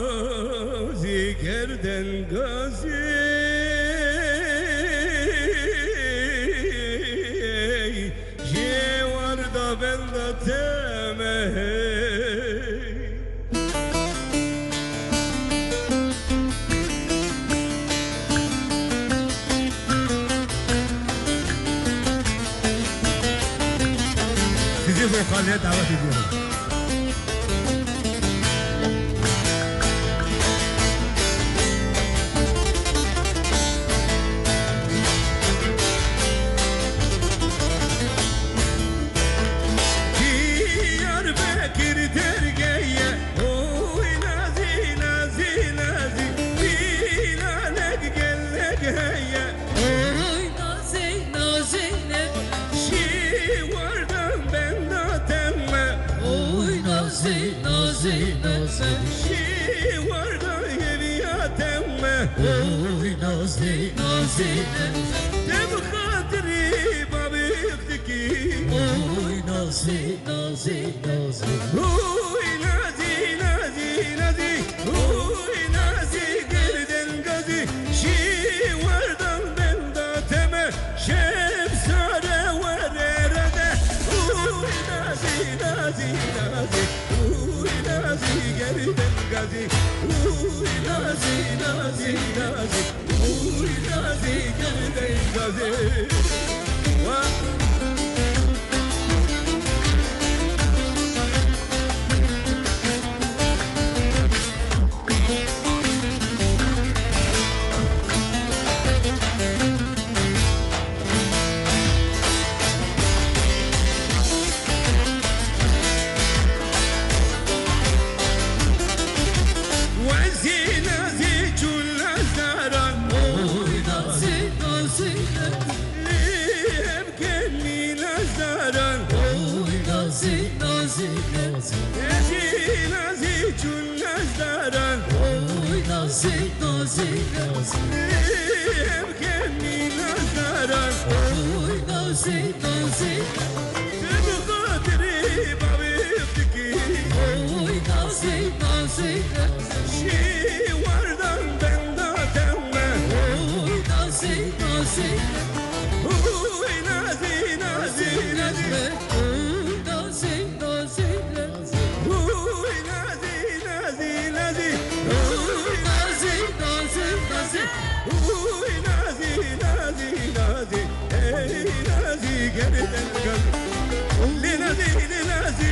Nazi gerden gazi Ye var da ben de temey Sizi vokale davet ediyorum. Diyarbakır dergeye oy nazi nazi nazi Bilalek gellek heye Oy nazi nazi ne Şivardan ben de temme Oy nazi nazi nazi Şivardan yeliya temme Oy nazi nazi ne Dem kadri babıktaki Oy nazi nazi nazi Oy nazi nazi nazi Oy nazi gerden gazi Şivardan ben de temme Şemsare vererede Oy nazi nazi nazi Oy nazi gerden gazi Oy nazi nazi nazi Oy nazi gerden gazi Vah Vazi nazi çulazdaran Oy nazi nazi ne Hem kendi nazdaran Oy nazi nazi nazi Vazi nazi çulazdaran Oy nazi nazi nazi Hem kendi nazdaran Oy nazi nazi Tüm kadri babıktaki Oy nazi nazi ne Şivardan ben de temme Oy nazi nazi ne Oy nazi nazi nazi Oy nazi nazi nazi Oy nazi nazi nazi Oy nazi nazi nazi Uy nazi nazi nazi Ey nazi geriden gazi Li nazi li nazi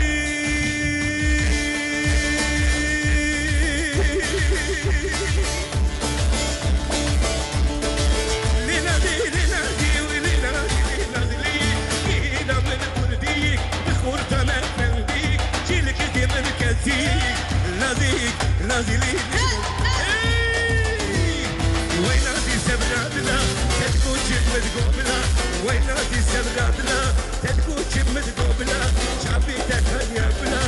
Li nazi li nazi li nazi li nazi li İda من كرديك بخورتا من فنديك جيلك دي من كزيك لازيك لازي لي وين نادي سبراتنا تدكو جيب متقوبلا وين نادي سبراتنا تدكو جيب متقوبلا شعبي تكهن يا بلا